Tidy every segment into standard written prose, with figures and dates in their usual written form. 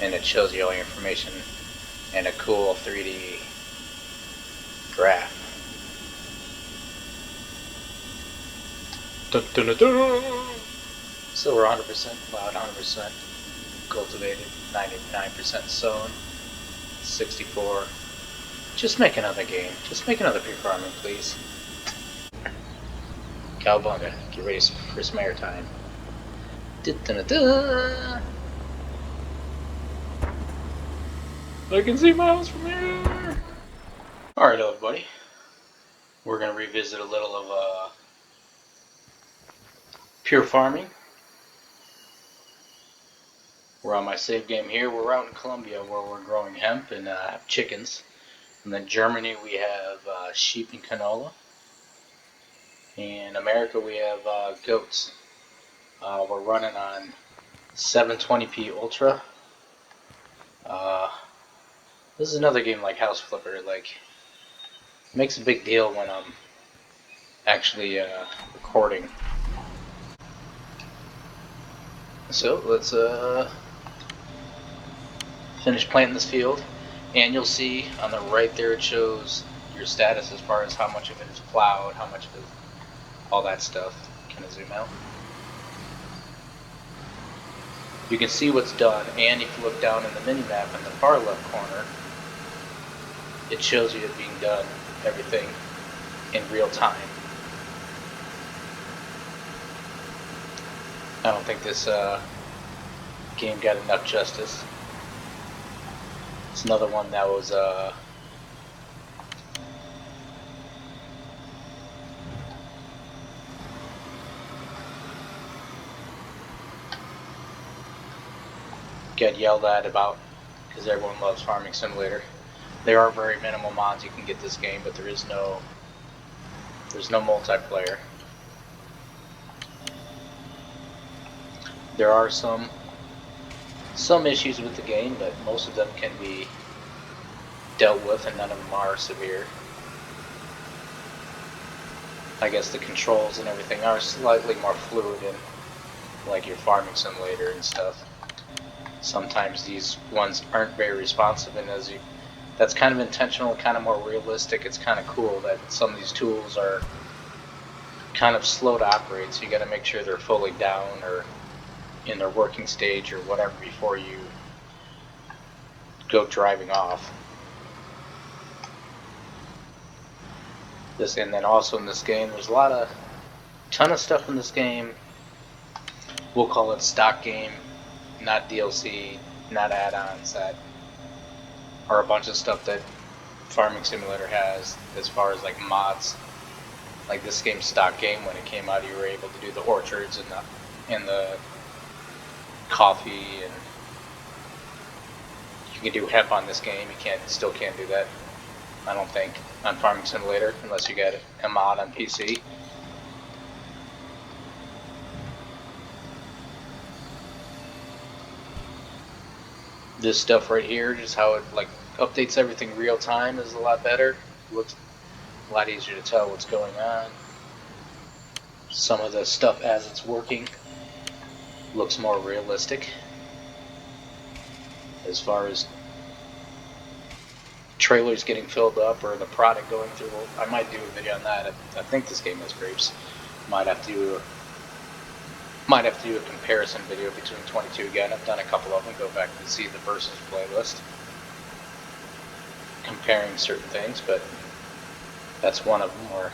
and it shows you all your information in a cool 3D graph. Dun, dun, dun, dun. So we're 100% plowed, 100% cultivated, 99% sown, 64. Just make another game. Just make another pure farming, please. Cowabunga, get ready for some airtime. I can see miles from here. Alright, everybody. We're going to revisit a little of pure farming. We're on my save game here. We're out in Colombia where we're growing hemp and have chickens. And then Germany we have sheep and canola. In America we have goats. We're running on 720p Ultra. This is another game like House Flipper. Like, it makes a big deal when I'm actually recording. So let's finish planting this field, and you'll see on the right there it shows your status as far as how much of it is plowed, how much of it, all that stuff. Can I zoom out? You can see what's done, and if you look down in the mini map in the far left corner, it shows you it being done, everything in real time. I don't think this game got enough justice. It's another one that was get yelled at about because everyone loves Farming Simulator. There are very minimal mods you can get this game, but there's no multiplayer. There are some issues with the game, but most of them can be dealt with, and none of them are severe. I guess the controls and everything are slightly more fluid in like your Farming Simulator and stuff. Sometimes these ones aren't very responsive, and that's kind of intentional, kind of more realistic. It's kind of cool that some of these tools are kind of slow to operate, so you got to make sure they're fully down or in their working stage or whatever before you go driving off. And then also in this game, there's a ton of stuff in this game. We'll call it stock game, not DLC, not add-ons, that are a bunch of stuff that Farming Simulator has as far as like mods. Like this game's stock game, when it came out, you were able to do the orchards and the coffee, and you can do hemp on this game. You still can't do that, I don't think, on Farming Simulator unless you get a mod on PC. This stuff right here, just how it like updates everything real time, is a lot better. Looks a lot easier to tell what's going on. Some of the stuff as it's working looks more realistic. As far as trailers getting filled up or the product going through, I might do a video on that. I think this game has grapes. Might have to do a comparison video between 22 again. I've done a couple of them. Go back and see the versus playlist, comparing certain things, but that's one of them where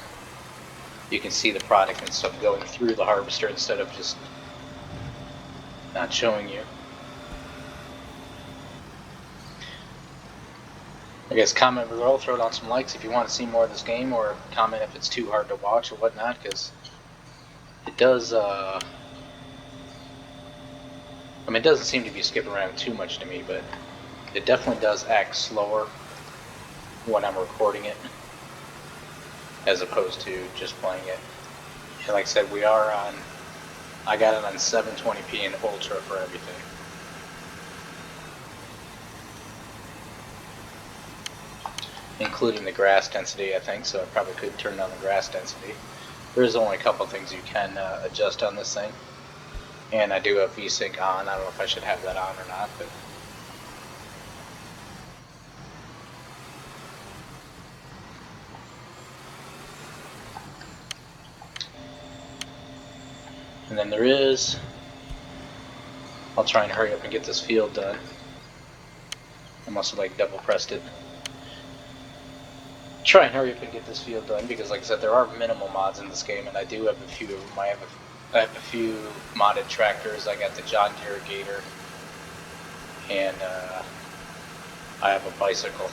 you can see the product and stuff going through the harvester instead of just not showing you. I guess comment below, throw down some likes if you want to see more of this game, or comment if it's too hard to watch or whatnot, because it does, I mean, it doesn't seem to be skipping around too much to me, but it definitely does act slower when I'm recording it as opposed to just playing it. And like I said, I got it on 720p and Ultra for everything. Including the grass density, I think, so I probably could turn down the grass density. There's only a couple things you can adjust on this thing. And I do have VSync on. I don't know if I should have that on or not, but And then there is, I'll try and hurry up and get this field done. I must have like double pressed it. Try and hurry up and get this field done because, like I said, there are minimal mods in this game, and I do have a few of them. I have a few modded tractors. I got the John Deere Gator, and I have a bicycle.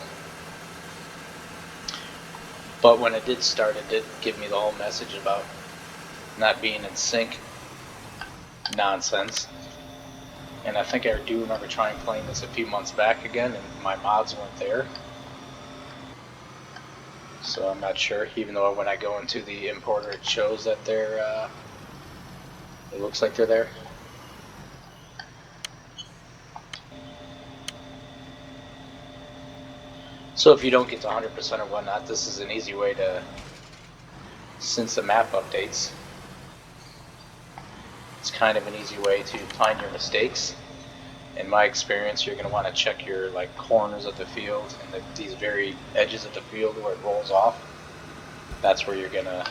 But when it did start, it did give me the whole message about not being in sync nonsense. And I think I do remember trying playing this a few months back again, and my mods weren't there. So I'm not sure, even though when I go into the importer it shows that they're, it looks like they're there. So if you don't get to 100% or whatnot, this is an easy way to, since the map updates, it's kind of an easy way to find your mistakes. In my experience, you're going to want to check your like corners of the field and these very edges of the field where it rolls off. That's where you're gonna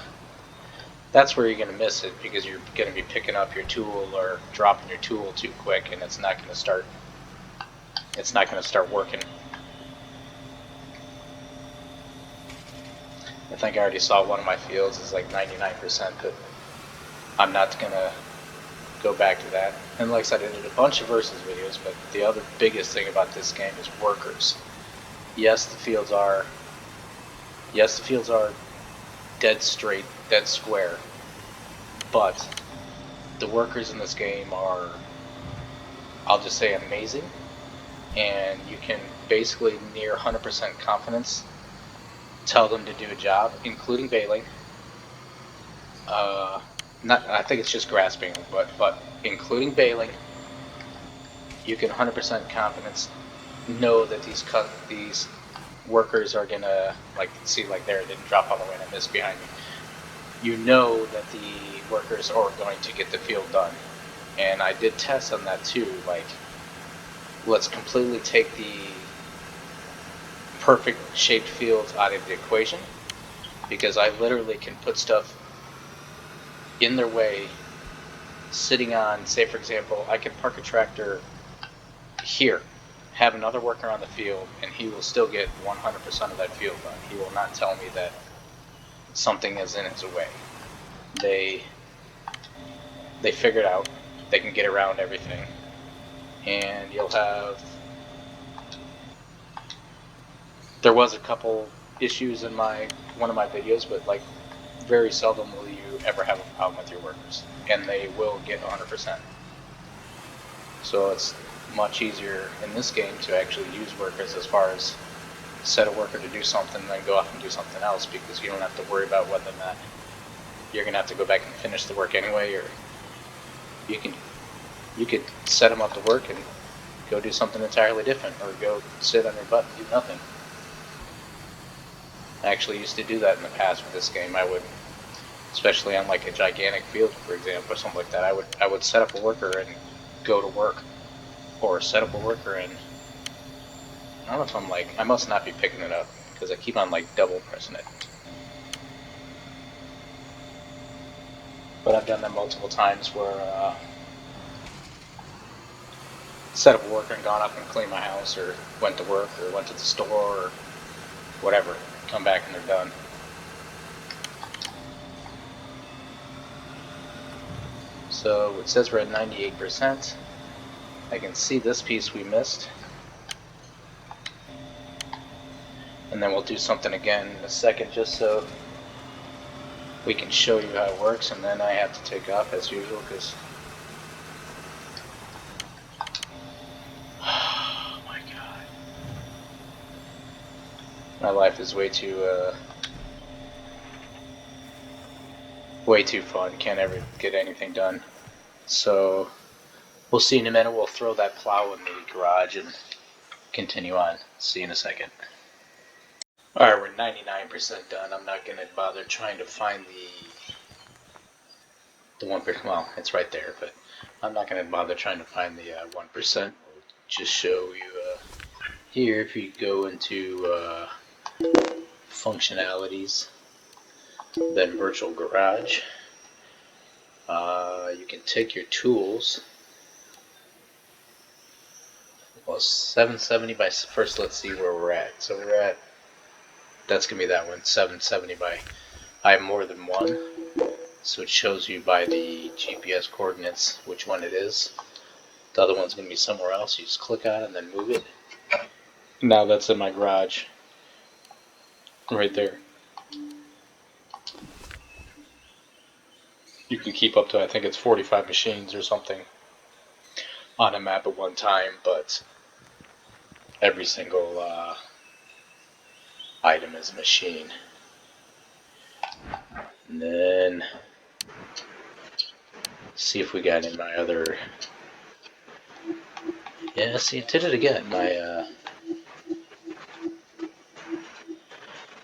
miss it, because you're going to be picking up your tool or dropping your tool too quick, and it's not going to start working. I think I already saw one of my fields is like 99%, but I'm not going to go back to that. And like I said, I did a bunch of versus videos, but the other biggest thing about this game is workers. Yes, the fields are dead straight, dead square, but the workers in this game are, I'll just say, amazing, and you can basically near 100% confidence tell them to do a job, including baling. I think it's just grasping, but including baling, you can 100% confidence know that these workers are gonna, like, see, like there, it didn't drop all the way and I missed behind me. You know that the workers are going to get the field done, and I did tests on that too. Like, let's completely take the perfect shaped fields out of the equation, because I literally can put stuff in their way, sitting on, say for example, I can park a tractor here, have another worker on the field, and he will still get 100% of that field done. He will not tell me that something is in his way. They figured out they can get around everything, and you'll have, there was a couple issues in one of my videos, but like very seldom will you ever have a problem with your workers, and they will get 100%. So it's much easier in this game to actually use workers, as far as set a worker to do something and then go off and do something else, because you don't have to worry about whether or not you're gonna have to go back and finish the work anyway, or you could set them up to work and go do something entirely different, or go sit on your butt and do nothing. I actually used to do that in the past with this game. I would, especially on like a gigantic field, for example, or something like that, I would set up a worker and go to work, or set up a worker and, I don't know if I'm like, I must not be picking it up, because I keep on like double pressing it. But I've done that multiple times where set up a worker and gone up and cleaned my house, or went to work, or went to the store, or whatever, come back and they're done. So it says we're at 98%. I can see this piece we missed. And then we'll do something again in a second, just so we can show you how it works, and then I have to take off as usual, because oh my god, my life is way too fun. Can't ever get anything done. So we'll see in a minute. We'll throw that plow in the garage and continue on. See you in a second. Alright, we're 99% done. I'm not going to bother trying to find the 1%. Well, it's right there, but I'm not going to bother trying to find the 1%. We'll just show you here. If you go into functionalities, then virtual garage, You can take your tools. Well, 770 by, first let's see where we're at. So we're at, that's going to be that one, 770 by, I have more than one. So it shows you by the GPS coordinates which one it is. The other one's going to be somewhere else. You just click on it and then move it. Now that's in my garage. Right there. You can keep up to, I think it's 45 machines or something on a map at one time, but every single item is a machine. And then see if we got in my other. Yeah, see, it did it again.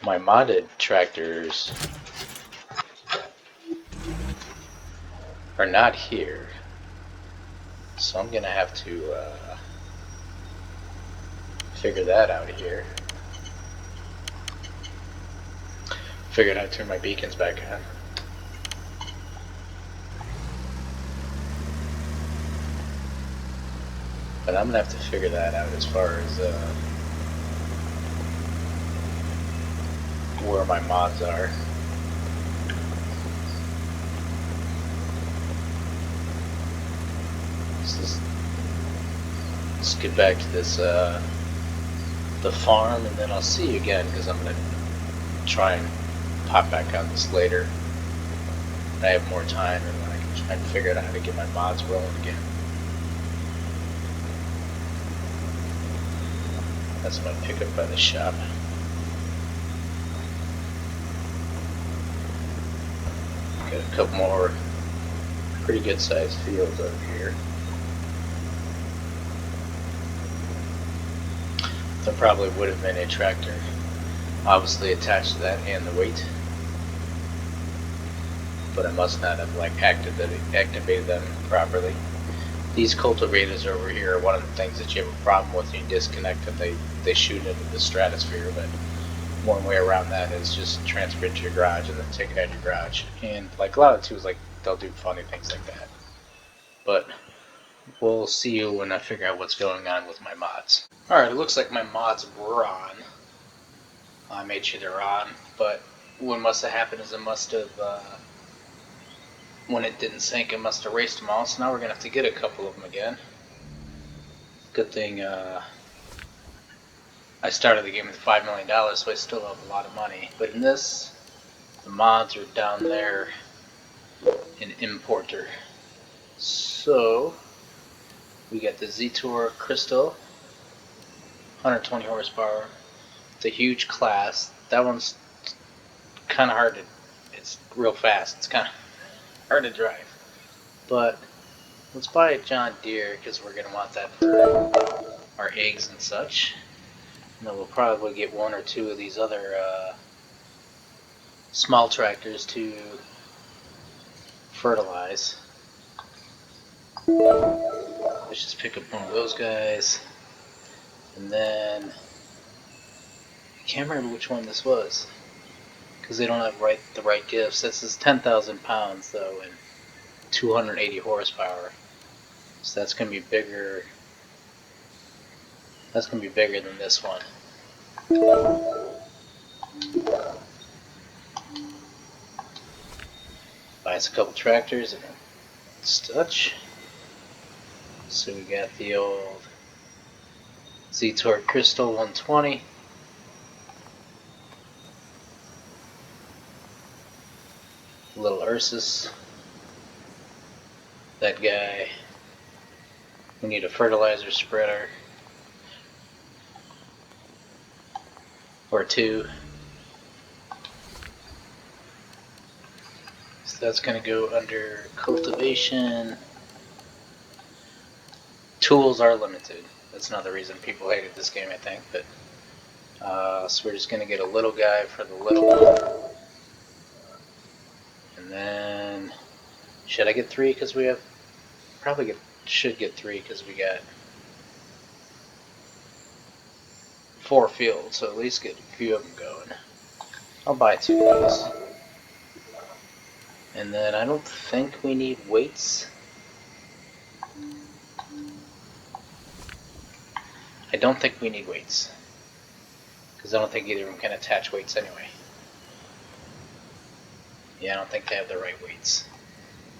My modded tractors are not here, so I'm gonna have to figure that out here. Figured out to turn my beacons back on. But I'm gonna have to figure that out as far as where my mods are. Let's get back to this the farm, and then I'll see you again because I'm gonna try and pop back on this later. I have more time, and then I can try and figure out how to get my mods rolling again. That's my pickup by the shop. Got a couple more pretty good sized fields up here. There probably would have been a tractor obviously attached to that and the weight, but I must not have like activated them properly. These cultivators over here are one of the things that you have a problem with. You disconnect them, they shoot into the stratosphere, but one way around that is just transfer it to your garage and then take it out of your garage. And like a lot of tools, like they'll do funny things like that. But we'll see you when I figure out what's going on with my mods. Alright, it looks like my mods were on. I made sure they're on, but what must have happened is it must have, when it didn't sync, it must have erased them all, so now we're going to have to get a couple of them again. Good thing I started the game with $5 million, so I still have a lot of money. But in this, the mods are down there in Importer. So, we got the Z-Tour Crystal, 120 horsepower. It's a huge class. That one's kind of hard to, it's real fast. It's kind of hard to drive. But let's buy a John Deere because we're going to want that for our eggs and such. And then we'll probably get one or two of these other small tractors to fertilize. Let's just pick up one of those guys. And then I can't remember which one this was because they don't have the right gifts. This is 10,000 pounds though and 280 horsepower. So that's going to be bigger. That's going to be bigger than this one. Buy us a couple tractors and such. So we got the old Z-Tour Crystal 120. Little Ursus. That guy. We need a fertilizer spreader. Or two. So that's going to go under cultivation. Tools are limited. That's another reason people hated this game, I think. But so we're just going to get a little guy for the little one. And then, should I get three? Because we have, should get three because we got 4 fields. So at least get a few of them going. I'll buy 2 of those. And then I don't think we need weights. I don't think we need weights, because I don't think either of them can attach weights anyway. Yeah, I don't think they have the right weights.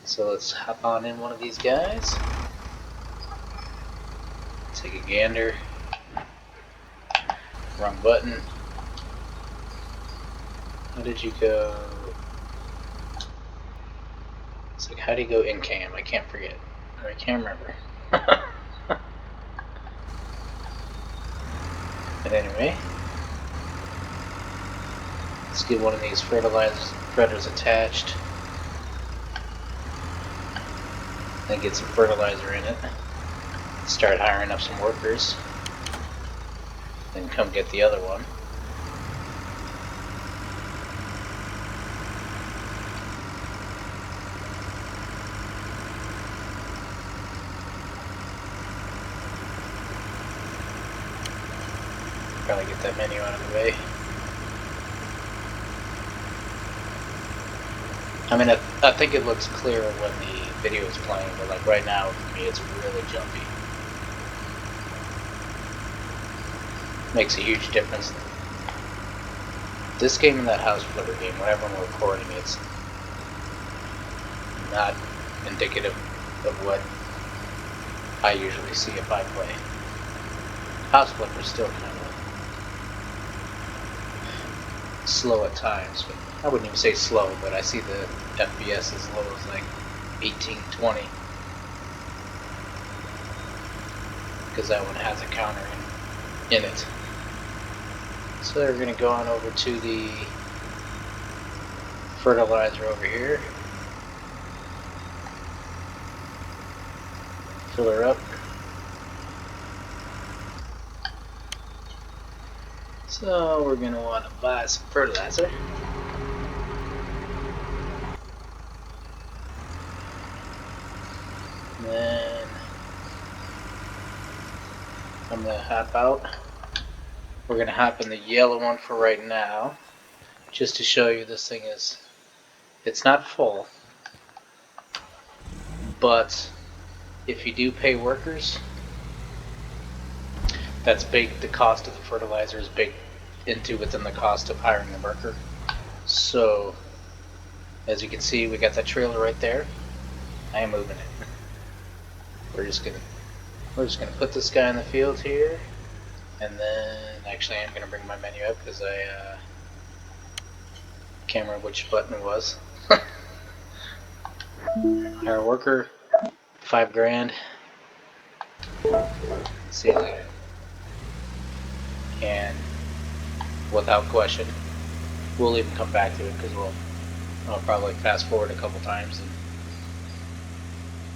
So let's hop on in one of these guys. Take a gander. Wrong button. How did you go? It's like, how do you go in cam? I can't forget. Or I can't remember. But anyway, let's get one of these spreaders attached. Then get some fertilizer in it. Start hiring up some workers. Then come get the other one. Probably get that menu out of the way. I mean, I think it looks clearer when the video is playing, but like right now, for me, it's really jumpy. Makes a huge difference. This game and that house flipper game, whenever I'm recording, it's not indicative of what I usually see if I play. House flipper's still kind of slow at times, but I wouldn't even say slow, but I see the FPS as low as like 18, 20. Because that one has a counter in it. So we're going to go on over to the fertilizer over here. Fill her up. So we're going to want to buy some fertilizer. And then I'm going to hop out. We're going to hop in the yellow one for right now, just to show you this thing is, it's not full, but if you do pay workers, that's big. The cost of the fertilizer is big into within the cost of hiring the worker. So as you can see, we got that trailer right there. I am moving it. We're just gonna put this guy in the field here, and then actually I'm gonna bring my menu up because I can't remember which button it was. Hire a worker, $5 grand. See you later. And without question, we'll even come back to it because I'll probably fast forward a couple times and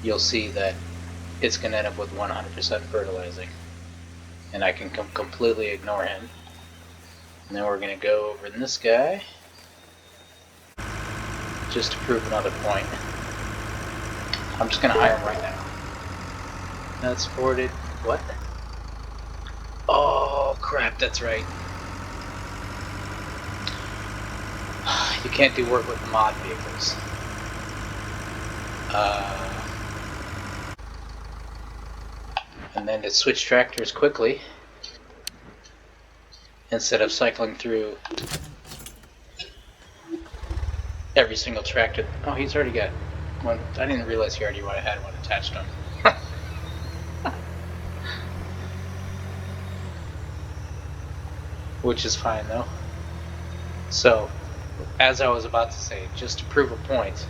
you'll see that it's going to end up with 100% fertilizing. And I can completely ignore him. And then we're going to go over in this guy just to prove another point. I'm just going to hire him right now. That's forwarded. What? Oh crap, that's right. You can't do work with mod vehicles. And then to switch tractors quickly, instead of cycling through every single tractor. Oh, he's already got one. I didn't realize he already had one attached to him. Which is fine though. So, as I was about to say, just to prove a point,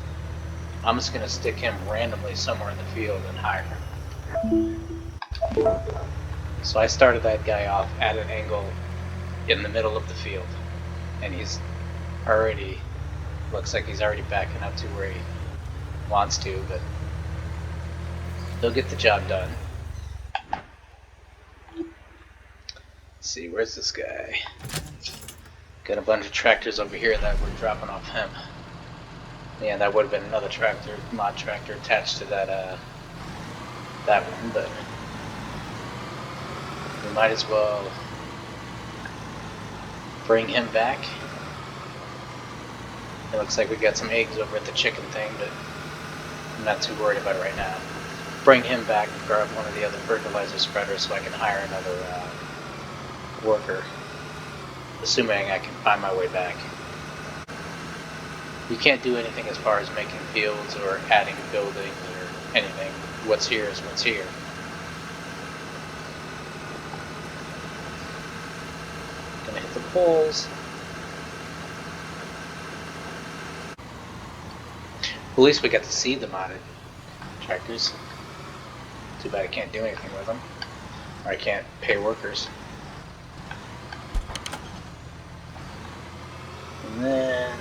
I'm just going to stick him randomly somewhere in the field and hire him. So I started that guy off at an angle in the middle of the field, and he's already, looks like he's already backing up to where he wants to, but he'll get the job done. Let's see, where's this guy? Got a bunch of tractors over here that we're dropping off him. Yeah, that would have been another tractor, mod tractor attached to that that one, but we might as well bring him back It looks like we got some eggs over at the chicken thing, but I'm not too worried about it right now. Bring him back and grab one of the other fertilizer spreaders so I can hire another worker, assuming I can find my way back. You can't do anything as far as making fields or adding buildings or anything. What's here is what's here. Gonna hit the poles. At least we got to see the modded tractors. Too bad I can't do anything with them. Or I can't pay workers. And then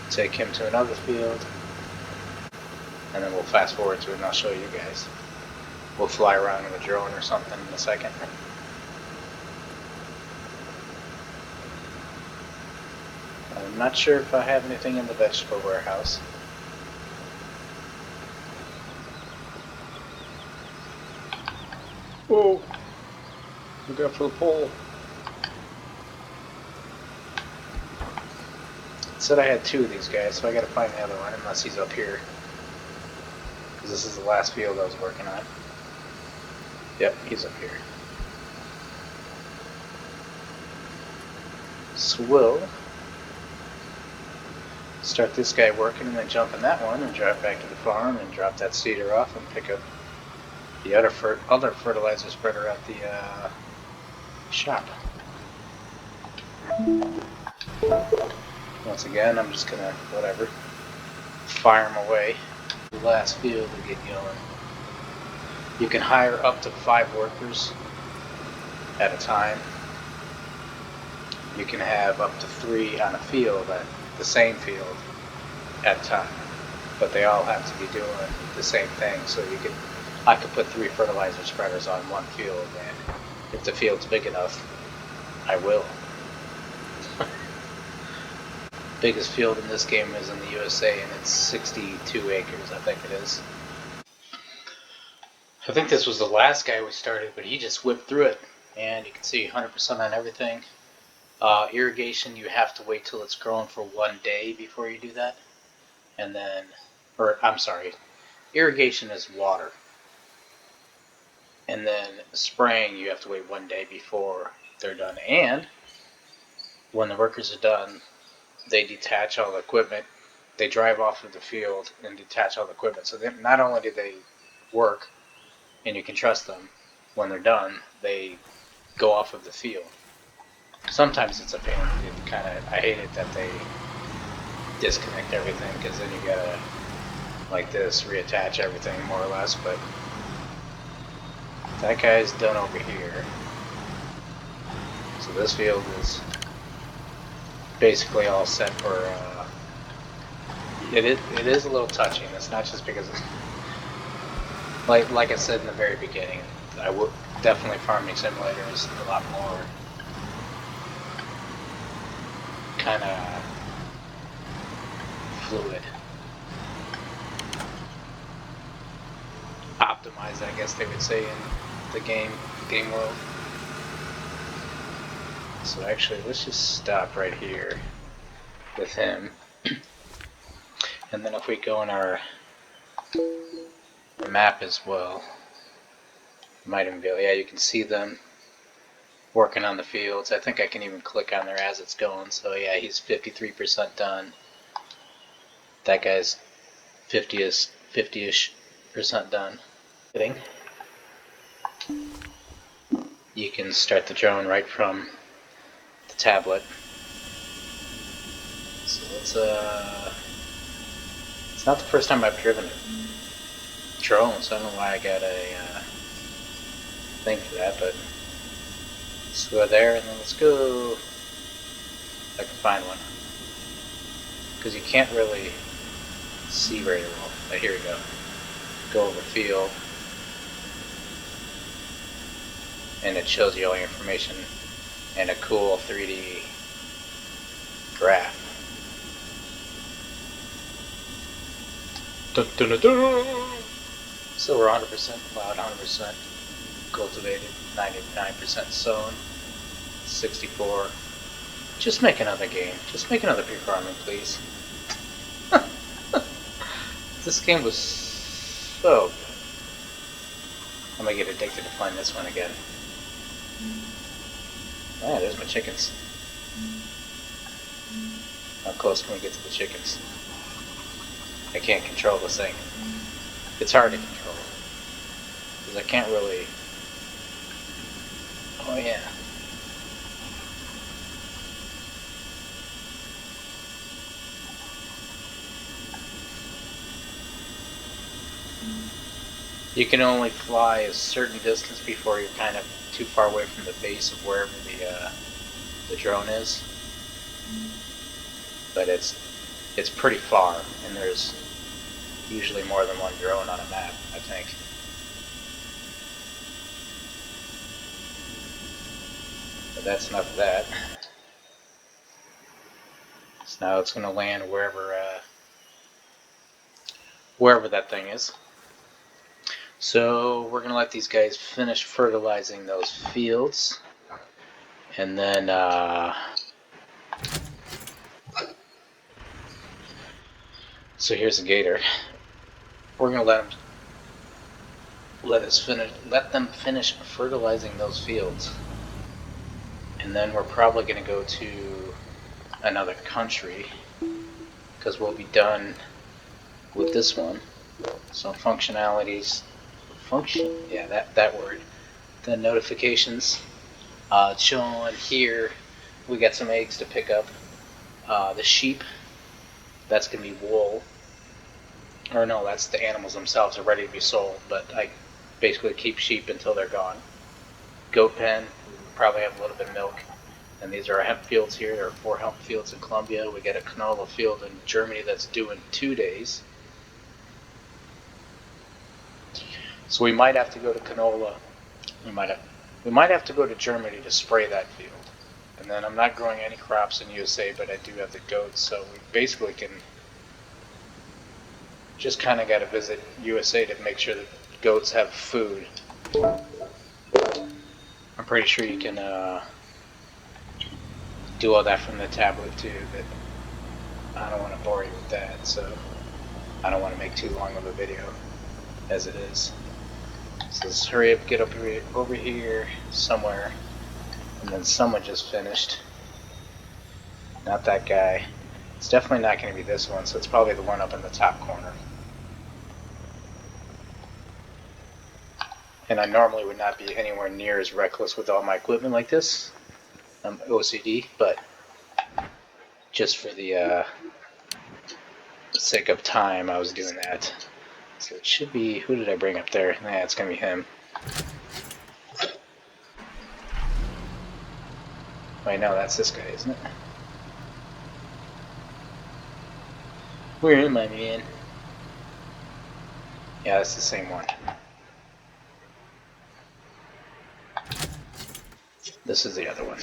take him to another field. And then we'll fast forward to it and I'll show you guys. We'll fly around in a drone or something in a second. I'm not sure if I have anything in the vegetable warehouse. Whoa! Look out for the pole. It said I had 2 of these guys, so I gotta find the other one unless he's up here. Because this is the last field I was working on. Yep, he's up here. So we'll start this guy working and then jump in that one and drive back to the farm and drop that seeder off and pick up the other fertilizer spreader at the shop. Once again, I'm just gonna, whatever, fire them away. The last field will get going. You can hire up to 5 workers at a time. You can have up to 3 on a field, at the same field, at a time. But they all have to be doing the same thing, so I could put 3 fertilizer spreaders on one field, and if the field's big enough, I will. Biggest field in this game is in the USA, and it's 62 acres, I think it is. I think this was the last guy we started, but he just whipped through it, and you can see 100% on everything. Irrigation, you have to wait till it's grown for 1 day before you do that. And then, I'm sorry, irrigation is water. And then spraying, you have to wait 1 day before they're done. And when the workers are done, they detach all the equipment. They drive off of the field and detach all the equipment. So not only do they work, and you can trust them, when they're done, they go off of the field. Sometimes it's a pain. I hate it that they disconnect everything, because then you gotta, like this, reattach everything more or less. But that guy's done over here. So this field is basically all set for. It is a little touchy, and it's not just because of, like I said in the very beginning, I would definitely Farming Simulator is a lot more kind of fluid, optimized, I guess they would say in the game world. So actually, let's just stop right here with him, and then if we go in our map as well, might even be able, yeah, you can see them working on the fields. I think I can even click on there as it's going. So yeah, he's 53% done. That guy's 50-ish% done. You can start the drone right from the tablet. So it's not the first time I've driven a drone, so I don't know why I got a thing for that, but let's go there and then let's go, if I can find one, because you can't really see very well. But here we go. Go over field, and it shows you all your information and a cool 3D graph. Dun, dun, dun, dun. So we're 100% plowed, 100% cultivated, 99% sown, 64 Just make another game. Just make another pig farming, please. This game was so good. I'm gonna get addicted to playing this one again. Ah, there's my chickens. How close can we get to the chickens? I can't control this thing. It's hard to control. Because I can't really... Oh yeah. You can only fly a certain distance before you're kind of too far away from the base of wherever the drone is. But it's pretty far, and there's usually more than one drone on a map, I think. But that's enough of that. So now it's going to land wherever that thing is. So we're going to let these guys finish fertilizing those fields. And then so here's the gator. We're going to let them finish fertilizing those fields. And then we're probably going to go to another country because we'll be done with this one. So functionalities, that word. The notifications. It's showing here we got some eggs to pick up. The sheep, that's going to be wool. Or no, that's the animals themselves are ready to be sold, but I basically keep sheep until they're gone. Goat pen, probably have a little bit of milk. And these are our hemp fields here. There are 4 hemp fields in Colombia. We got a canola field in Germany that's due in 2 days. So we might have to go to canola. We might have to go to Germany to spray that field. And then I'm not growing any crops in USA, but I do have the goats, so we basically can just kind of got to visit USA to make sure that goats have food. I'm pretty sure you can do all that from the tablet too, but I don't want to bore you with that, so I don't want to make too long of a video as it is. So let's hurry up, get over here somewhere. And then someone just finished. Not that guy. It's definitely not going to be this one, so it's probably the one up in the top corner. And I normally would not be anywhere near as reckless with all my equipment like this. I'm OCD, but just for the sake of time, I was doing that. So it should be, who did I bring up there? Nah, it's going to be him. Wait, no, that's this guy, isn't it? Where am I, man? Yeah, that's the same one. This is the other one.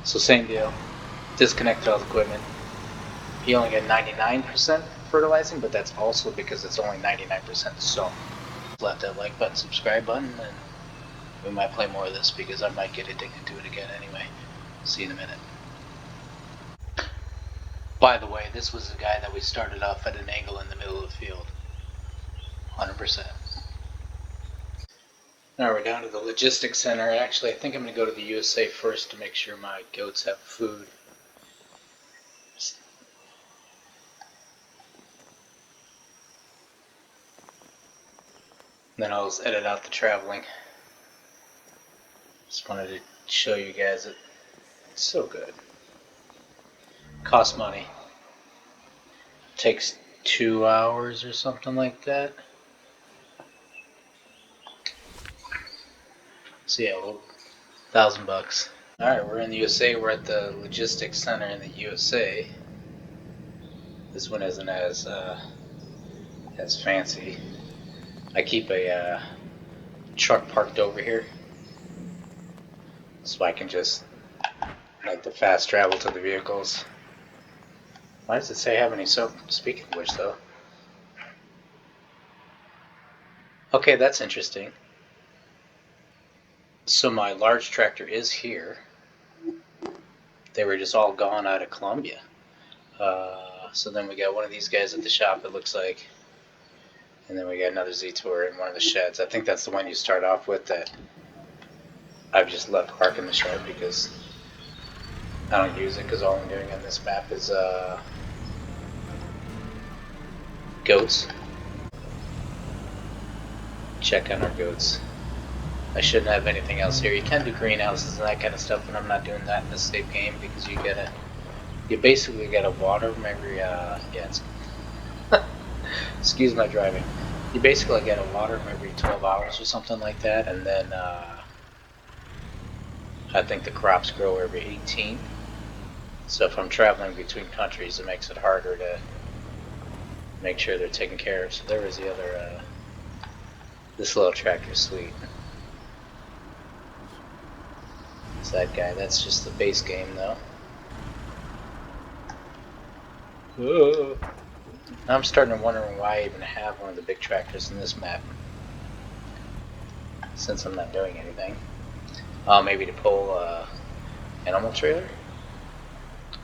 So same deal. Disconnected all the equipment. You only get 99% fertilizing, but that's also because it's only 99% sown. Slap that like button, subscribe button, and we might play more of this because I might get addicted to it again anyway. See you in a minute. By the way, this was the guy that we started off at an angle in the middle of the field. 100%. Now we're down to the logistics center. Actually, I think I'm going to go to the USA first to make sure my goats have food. Then I'll just edit out the traveling. Just wanted to show you guys it. It's so good. Costs money. Takes 2 hours or something like that. So yeah, well, $1,000. Alright, we're in the USA. We're at the logistics center in the USA. This one isn't as fancy. I keep a truck parked over here so I can just like the fast travel to the vehicles. Why does it say have any soap? Speaking of which, though. Okay, that's interesting. So my large tractor is here. they were just all gone out of Colombia. So then we got one of these guys at the shop, it looks like. And then we got another Z-Tour in one of the sheds. I think that's the one you start off with that I've just left park in the shed because I don't use it, because all I'm doing on this map is goats. Check on our goats. I shouldn't have anything else here. You can do greenhouses and that kind of stuff, but I'm not doing that in this save game because you basically gotta water them every, excuse my driving. You basically gotta water them every 12 hours or something like that, and then I think the crops grow every 18. So if I'm traveling between countries, it makes it harder to make sure they're taken care of. So there was the other, this little tractor's sweet. It's that guy. That's just the base game, though. Whoa. Now I'm starting to wonder why I even have one of the big tractors in this map, since I'm not doing anything. Maybe to pull animal trailer?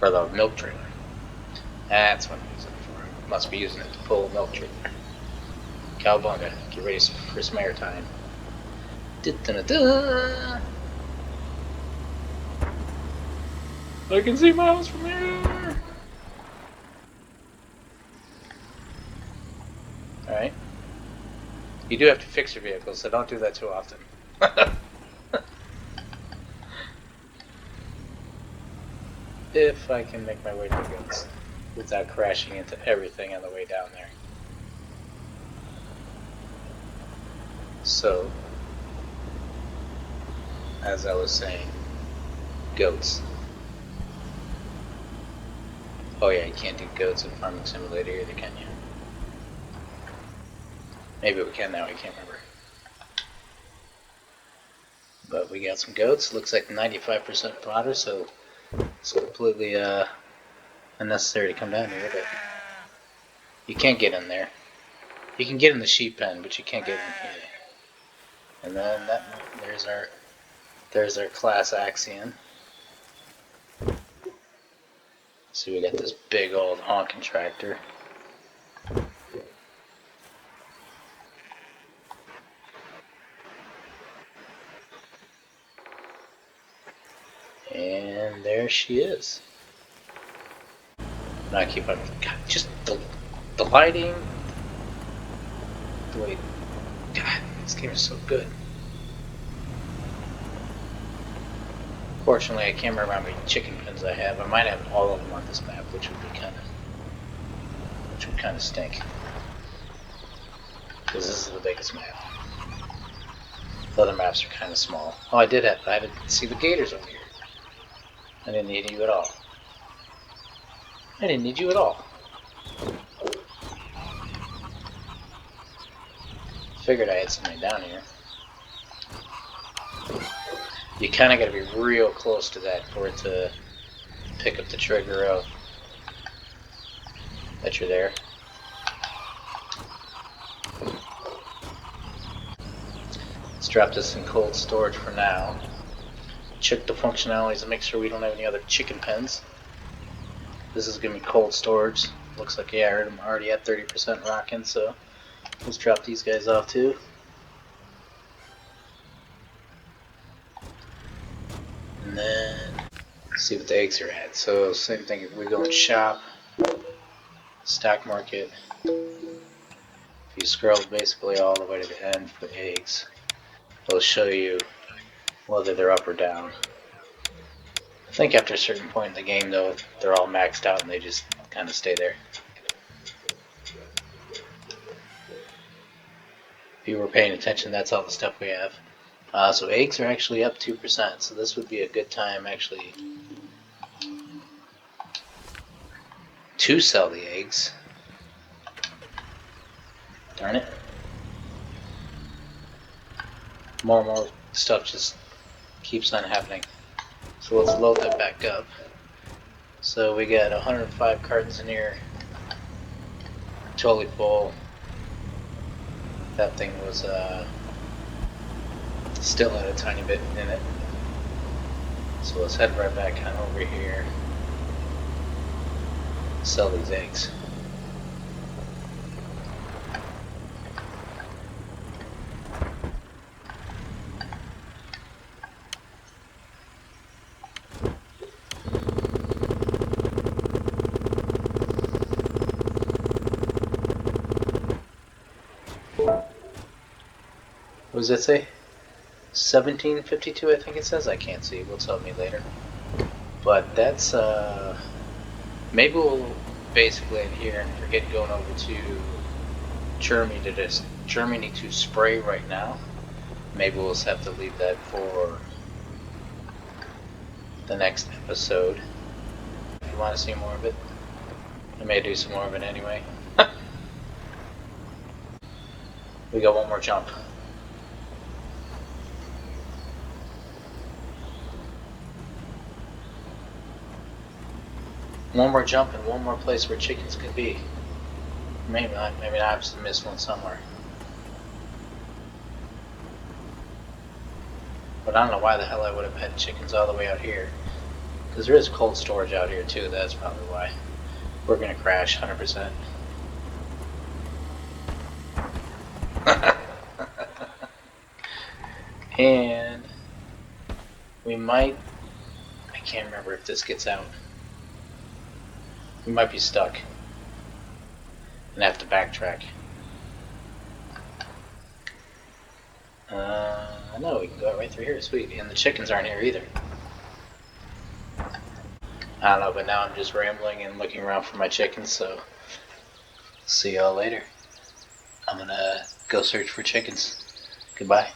Or the milk trailer. That's what I'm using it for. Must be using it to pull a milk trailer. Cowabunga, get ready for some airtime. Da-da-da-da. I can see miles from here! Alright. You do have to fix your vehicle, so don't do that too often. If I can make my way to the goods without crashing into everything on the way down there. So, as I was saying, goats. Oh yeah, you can't do goats in Farming Simulator either, can you? Maybe we can now, I can't remember. But we got some goats, looks like 95% fodder, so it's completely unnecessary to come down here, but you can't get in there. You can get in the sheep pen, but you can't get in here. And then there's our class Axion. See, we got this big old honking tractor. And there she is. Now I keep on, God, just the lighting, the way, God, this game is so good. Fortunately, I can't remember how many chicken pens I have. I might have all of them on this map, which would kind of stink. Because this is the biggest map. The other maps are kind of small. Oh, I had to see the gators over here. I didn't need you at all. I didn't need you at all. Figured I had something down here. You kind of got to be real close to that for it to pick up the trigger of that you're there. Let's drop this in cold storage for now. Check the functionalities and make sure we don't have any other chicken pens. This is going to be cold storage. Looks like, yeah, I'm already at 30% rocking, so let's drop these guys off too. And then see what the eggs are at. So same thing, if we go in shop, stock market, if you scroll basically all the way to the end for eggs, it'll show you whether they're up or down. I think after a certain point in the game though, they're all maxed out and they just kind of stay there. If you were paying attention, that's all the stuff we have. So eggs are actually up 2%, so this would be a good time actually to sell the eggs. Darn it. More and more stuff just keeps on happening. So let's load that back up. So we got 105 cartons in here. Totally full. That thing was still had a tiny bit in it. So let's head right back on over here. Sell these eggs. What does it say? 1752, I think it says. I can't see. Will tell me later. But that's maybe we'll basically in here and forget going over to Germany to spray right now. Maybe we'll just have to leave that for the next episode. If you want to see more of it, I may do some more of it anyway. We got one more jump. One more jump and one more place where chickens could be. Maybe not. Maybe I just missed one somewhere. But I don't know why the hell I would have had chickens all the way out here. Because there is cold storage out here too. That's probably why. We're going to crash 100%. And we might... I can't remember if this gets out. We might be stuck and have to backtrack. No, we can go right through here. Sweet. And the chickens aren't here either. I don't know, but now I'm just rambling and looking around for my chickens, so see y'all later. I'm gonna go search for chickens. Goodbye.